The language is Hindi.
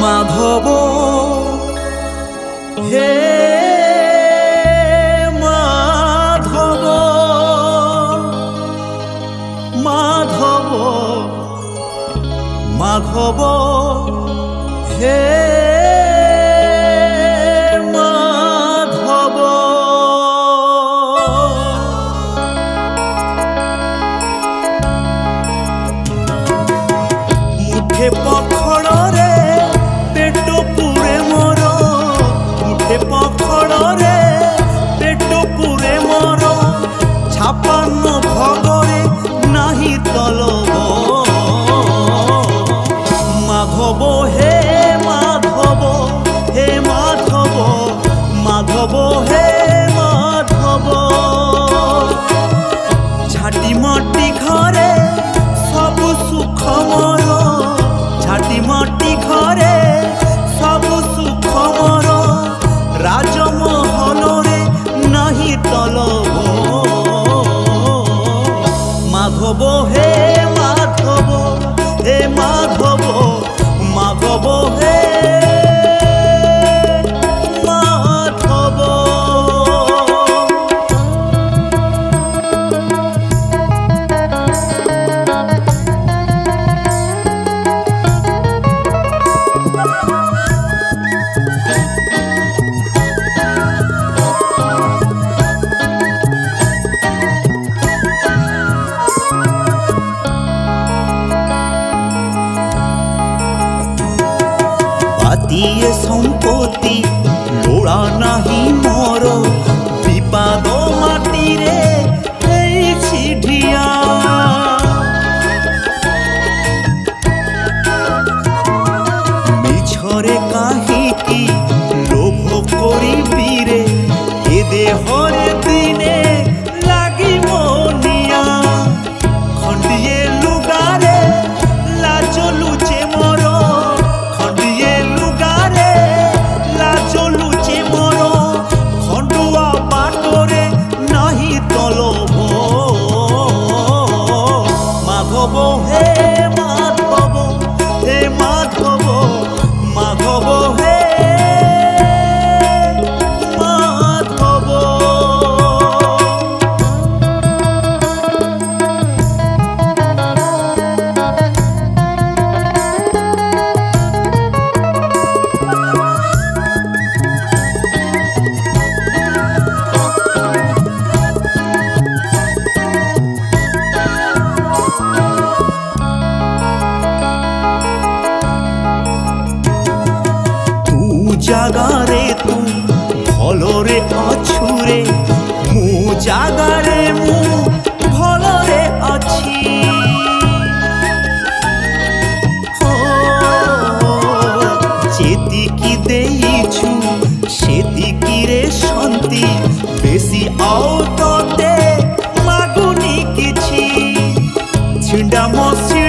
माधव हे माधव माधव माधव हे माधव मुठे पखड़ रे पखड़े पेट पुरे मोर छापान्न भगरे नाही तलब माधव हे माधव हे माधव माधव हे माधव झाटी माटी घरे सब सुख मोर झाटी माटी घरे सब सुख मोर राजमहल रे नहीं तलब माधव हे माधव हे माधव माधव हे माधव ये संपत्ति लोड़ा नहीं मोर विपाद माटी रे ढिया मिछरे काहीकि लोभ करी रे ए देहरे दिने लागी मोनिया खंडिए लुगारे लाज लुचे मोर माधव हे माधव हे माधव माधव हे माधव जागारे तू भलरे अछुरे मु जागारे मु भलरे अछि जेतिकी देइछु सेतिकी रे शांति बेसी आओ तोते मागुनी किछि छिंडा मसी